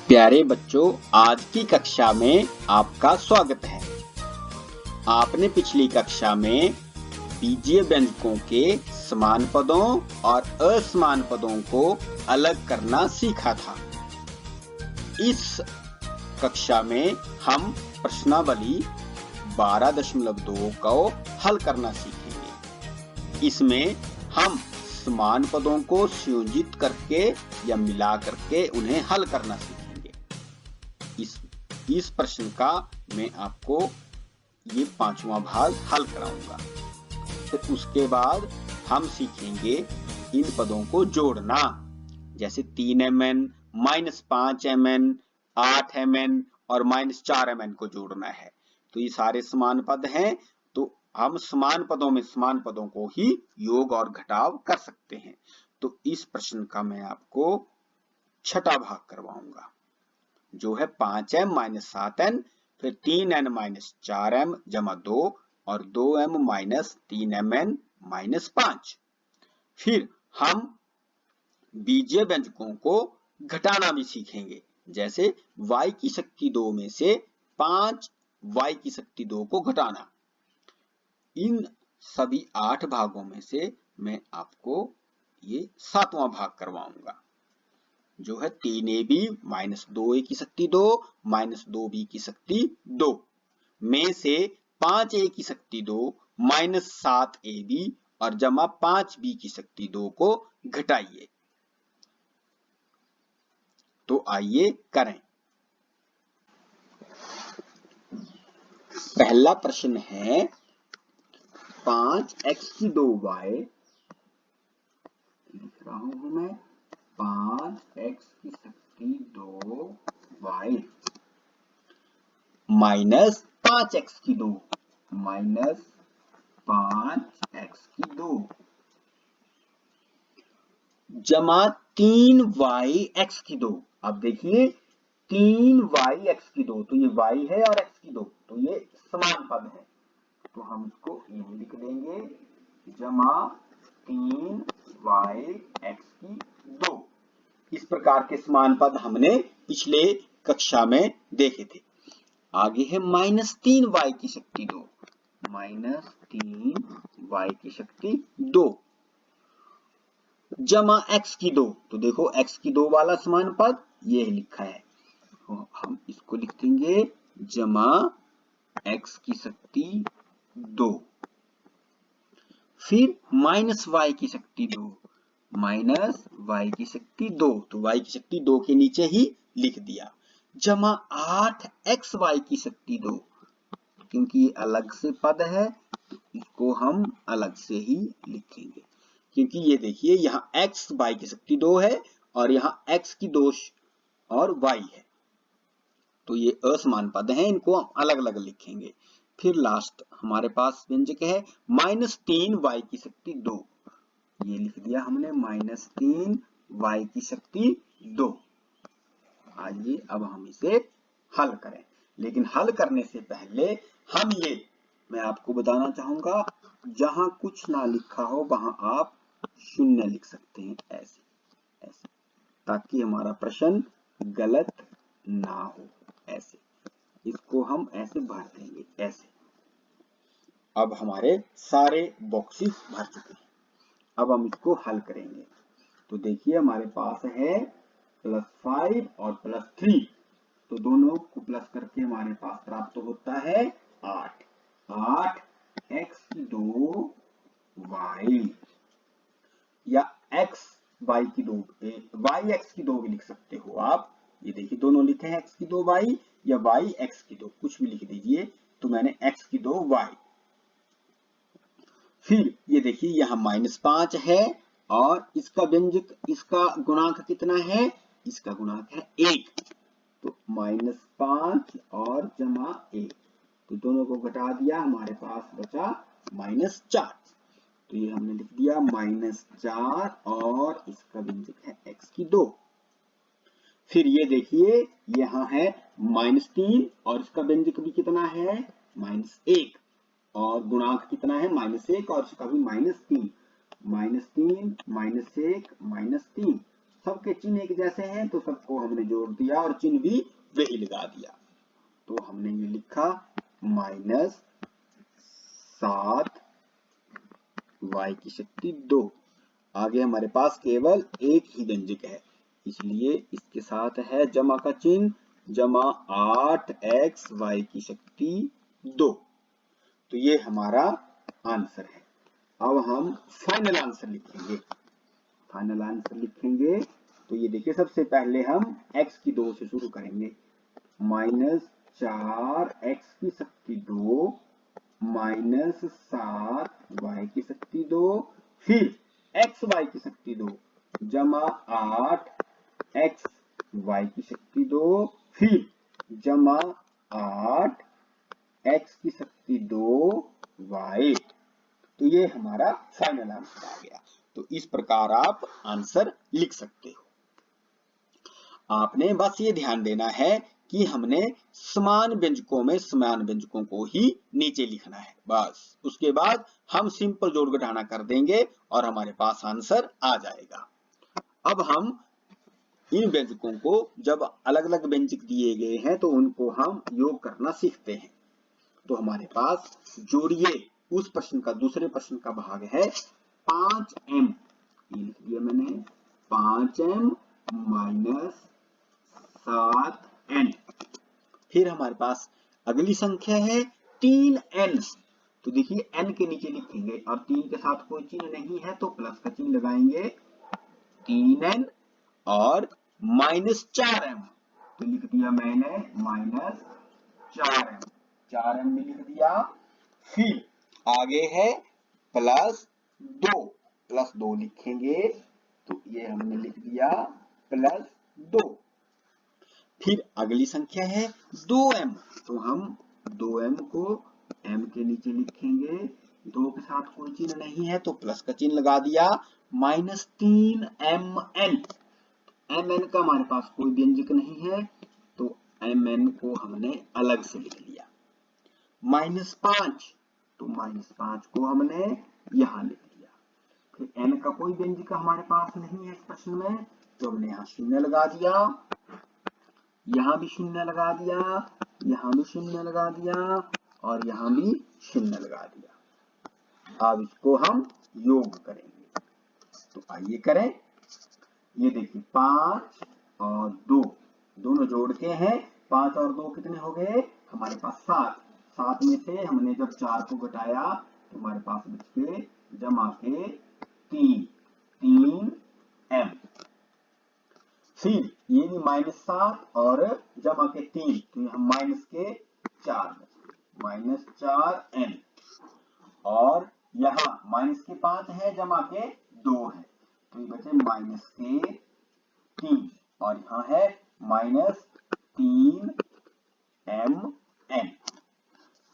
प्यारे बच्चों, आज की कक्षा में आपका स्वागत है। आपने पिछली कक्षा में बीजीय व्यंजकों के समान पदों और असमान पदों को अलग करना सीखा था। इस कक्षा में हम प्रश्नावली 12.2 को हल करना सीखेंगे। इसमें हम समान पदों को संयोजित करके या मिला करके उन्हें हल करना सीखेंगे। इस प्रश्न का मैं आपको ये 5वां भाग हल कराऊंगा। तो उसके बाद हम सीखेंगे इन पदों को जोड़ना, जैसे 3mn, -5mn, 8mn और -4mn को जोड़ना है। तो ये सारे समान पद हैं, तो हम समान पदों में समान पदों को ही योग और घटाव कर सकते हैं। तो इस प्रश्न का मैं आपको छठा भाग करवाऊंगा, जो है 5m - 7n, फिर 3n - 4m जमा 2 और 2m - 3mn - 5। फिर हम बीजीय व्यंजकों को घटाना भी सीखेंगे, जैसे y की शक्ति 2 में से 5 y की शक्ति 2 को घटाना। इन सभी 8 भागों में से मैं आपको ये 7वां भाग करवाऊंगा, जो है 3ab - 2a की शक्ति 2 - 2b की शक्ति 2 में से 5a की शक्ति 2 - 7ab और जमा 5b की शक्ति 2 को घटाइए। तो आइए करें। पहला प्रश्न है 5x की 2y, लिख रहा हूं मैं 5x की शक्ति 2y माइनस 5x की 2 माइनस 5x की 2 जमा 3yx की 2। अब देखिए 3yx की 2, तो ये y है और x की 2, तो ये समान पद है, तो हम इसको यूं लिख देंगे, जमा 3yx की 2। इस प्रकार के समान पद हमने पिछले कक्षा में देखे थे। आगे है -3y की शक्ति 2, -3y की शक्ति 2 जमा x की 2। तो देखो x की 2 वाला समान पद ये लिखा है, तो हम इसको लिख देंगे जमा x की शक्ति 2। फिर -y की शक्ति 2, -y की शक्ति 2, तो y की शक्ति 2 के नीचे ही लिख दिया, जमा 8xy की शक्ति 2, क्योंकि ये अलग से पद है तो इसको हम अलग से ही लिखेंगे, क्योंकि ये देखिए यहाँ x y की शक्ति 2 है और यहाँ x की 2 और y है, तो ये असमान पद हैं, इनको हम अलग अलग लिखेंगे। फिर लास्ट हमारे पास व्यंजक है -3y की शक्ति 2, ये लिख दिया हमने -3y की शक्ति 2। आइए अब हम इसे हल करें, लेकिन हल करने से पहले हम मैं आपको बताना चाहूंगा, जहां कुछ ना लिखा हो वहां आप 0 लिख सकते हैं, ऐसे ऐसे, ताकि हमारा प्रश्न गलत ना हो। ऐसे इसको हम ऐसे भर देंगे, ऐसे। अब हमारे सारे बॉक्सेस भर चुके हैं, अब हम इसको हल करेंगे। तो देखिए हमारे पास है +5 और +3, तो दोनों को प्लस करके हमारे पास प्राप्त होता है 8। 8x की 2y या x y की 2, yx की 2 भी लिख सकते हो आप। ये देखिए दोनों लिखे हैं x की 2y या y x की 2, कुछ भी लिख दीजिए, तो मैंने x की 2y। फिर ये देखिए यहाँ -5 है और इसका व्यंजक, इसका गुणांक कितना है, इसका गुणांक है 1, तो -5 और जमा 1, तो दोनों को घटा दिया, हमारे पास बचा -4, तो ये हमने लिख दिया -4 और इसका व्यंजक है x की 2। फिर ये देखिए यहाँ है -3 और इसका व्यंजक भी कितना है, -1, और गुणांक कितना है, -1 और इसका भी -3, -3 -1 -3, सबके चिन्ह एक जैसे हैं तो सबको हमने जोड़ दिया और चिन्ह भी वही लगा दिया। तो हमने ये लिखा -7 y की शक्ति 2। आगे हमारे पास केवल एक ही व्यंजक है, इसलिए इसके साथ है जमा का चिन्ह, जमा 8x y की शक्ति 2। तो ये हमारा आंसर है। अब हम फाइनल आंसर लिखेंगे। फाइनल आंसर लिखेंगे तो ये देखिए, सबसे पहले हम x की 2 से शुरू करेंगे। -4x की शक्ति 2 -7y की शक्ति 2, फिर xy की शक्ति 2 जमा 8xy की शक्ति 2, फिर जमा 8x की शक्ति 2y। तो ये हमारा फाइनल आंसर आ गया। तो इस प्रकार आप आंसर लिख सकते हो। आपने बस ये ध्यान देना है कि हमने समान व्यंजकों में समान व्यंजकों को ही नीचे लिखना है, बस। उसके बाद हम सिंपल जोड़ घटाना कर देंगे और हमारे पास आंसर आ जाएगा। अब हम इन व्यंजकों को, जब अलग अलग व्यंजक दिए गए हैं तो उनको हम योग करना सीखते हैं। तो हमारे पास जोड़िए, उस प्रश्न का, दूसरे प्रश्न का भाग है 5m, ये लिख दिया मैंने, 5m -7n। फिर हमारे पास अगली संख्या है 3n। तो देखिए n के नीचे लिखेंगे और 3 के साथ कोई चिन्ह नहीं है तो प्लस का चिन्ह लगाएंगे, 3n और -4m। तो लिख दिया मैंने -4m, 4m में लिख दिया। फिर आगे है +2, +2 लिखेंगे तो ये हमने लिख दिया +2। फिर अगली संख्या है 2m, तो हम 2m को m के नीचे लिखेंगे, 2 के साथ कोई चिन्ह नहीं है तो प्लस का चिन्ह लगा दिया, -3mn। mn का हमारे पास कोई व्यंजक नहीं है तो mn को हमने अलग से लिख लिया। -5, तो -5 को हमने यहां लिख दिया। फिर n का कोई व्यंजक हमारे पास नहीं है इस प्रश्न में तो हमने यहां 0 लगा दिया, यहां भी 0 लगा दिया, यहां भी 0 लगा दिया और यहां भी 0 लगा दिया। अब इसको हम योग करेंगे, तो आइए करें। ये देखिए 5 और 2 दोनों जोड़ के हैं, 5 और 2 कितने हो गए हमारे पास 7। 7 में से हमने जब 4 को घटाया तो हमारे पास बच के जमा के 3m। फिर ये भी -7 और जमा के 3, तो यहाँ माइनस के 4, -4n। और यहाँ माइनस के 5 है, जमा के 2 है तो ये बचे -3 और यहाँ है -3mn।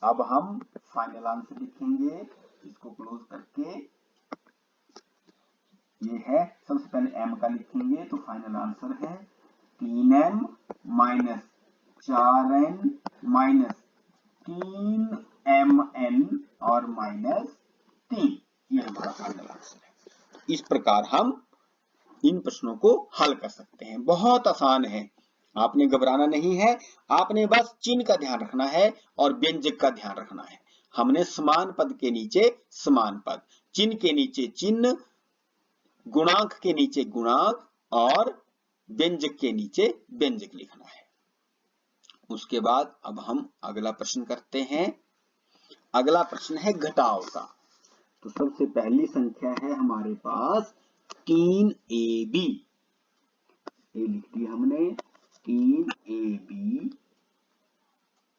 अब हम फाइनल आंसर लिखेंगे, इसको क्लोज करके। ये है, सबसे पहले m का लिखेंगे तो फाइनल आंसर है 3m -4n -3mn और -3। ये हमारा फाइनल आंसर है। इस प्रकार हम इन प्रश्नों को हल कर सकते हैं। बहुत आसान है, आपने घबराना नहीं है, आपने बस चिन्ह का ध्यान रखना है और व्यंजक का ध्यान रखना है। हमने समान पद के नीचे समान पद, चिन्ह के नीचे चिन्ह, गुणांक के नीचे गुणांक और व्यंजक के नीचे व्यंजक लिखना है। उसके बाद अब हम अगला प्रश्न करते हैं। अगला प्रश्न है घटाव का। तो सबसे पहली संख्या है हमारे पास 3ab, ये लिख दिया हमने, 3ab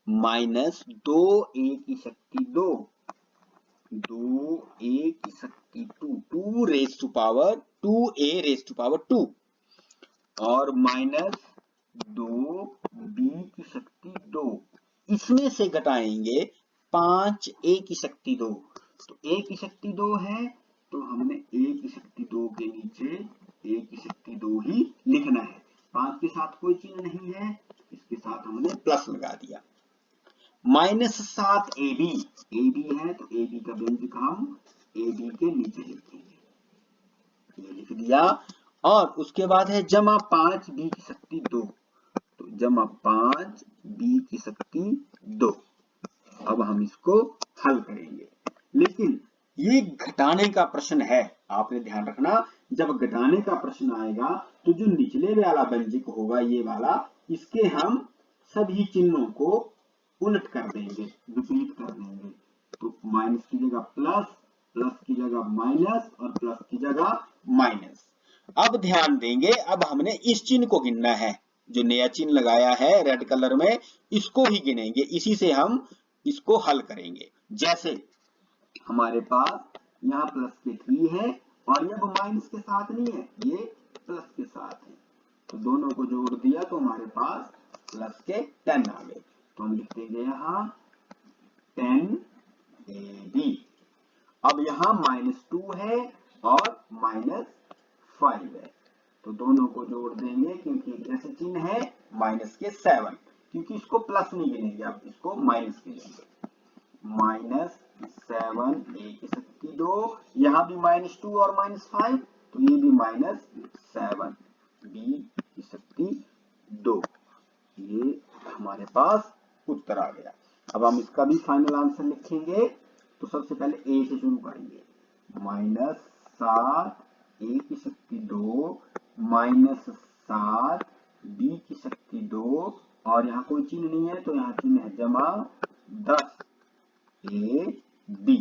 -2a की शक्ति 2, 2a की शक्ति 2, 2a रेज़ टू पावर 2 और -2b की शक्ति 2। इसमें से घटाएंगे 5a की शक्ति 2, तो a की शक्ति 2 है तो हमने a की शक्ति 2 के नीचे a की शक्ति 2 ही लिखना है। 5 के साथ कोई चिन्ह नहीं है, इसके साथ हमने प्लस लगा दिया। -7ab, ab है तो ab का व्यंजक हम ab के नीचे लिखेंगे, ये लिख दिया। और उसके बाद है जमा 5 b की शक्ति 2, तो जमा 5 b की शक्ति 2। अब हम इसको हल करेंगे, लेकिन ये घटाने का प्रश्न है, आपने ध्यान रखना जब घटाने का प्रश्न आएगा तो जो निचले वाला व्यंजक होगा ये वाला, इसके हम सभी चिन्हों को उलट कर देंगे, विपरीत कर देंगे। तो माइनस की जगह प्लस, प्लस की जगह माइनस और प्लस की जगह माइनस। अब ध्यान देंगे, अब हमने इस चिन्ह को गिनना है, जो नया चिन्ह लगाया है रेड कलर में, इसको ही गिनेंगे, इसी से हम इसको हल करेंगे। जैसे हमारे पास यहाँ प्लस के 3 है और ये माइनस के साथ नहीं है, ये प्लस के साथ है, तो दोनों को जोड़ दिया तो हमारे पास प्लस के 10 आ गए। तो हम लिख देंगे यहाँ 10ab। अब यहाँ -2 है और -5 है, तो दोनों को जोड़ देंगे, क्योंकि ऐसे चिन्ह है माइनस के 7, क्योंकि इसको प्लस नहीं गिनेंगे, अब इसको माइनस गिनेंगे। -7 a की शक्ति 2, यहाँ भी -2 और -5, तो ये भी -7 b की शक्ति 2। ये हमारे पास उत्तर आ गया। अब हम इसका भी फाइनल आंसर लिखेंगे, तो सबसे पहले a से शुरू करेंगे, -7 a की शक्ति 2 -7 b की शक्ति 2, और यहाँ कोई चिन्ह नहीं है तो यहाँ चिन्ह है जमा 10 a b।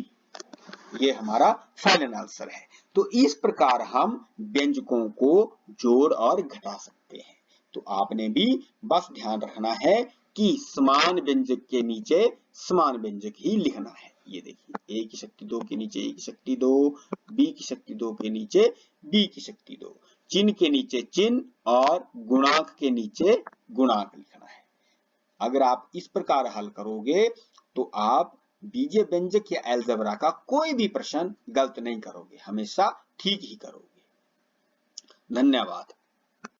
ये हमारा फाइनल आंसर है। तो इस प्रकार हम व्यंजकों को जोड़ और घटा सकते हैं। तो आपने भी बस ध्यान रखना है कि समान व्यंजक के नीचे समान व्यंजक ही लिखना है। ये देखिए a की शक्ति 2 के नीचे a की शक्ति 2, b की शक्ति 2 के नीचे b की शक्ति 2, चिन्ह के नीचे चिन्ह और गुणांक के नीचे गुणांक लिखना है। अगर आप इस प्रकार हल करोगे तो आप बीजीय व्यंजक या अलजेब्रा का कोई भी प्रश्न गलत नहीं करोगे, हमेशा ठीक ही करोगे। धन्यवाद।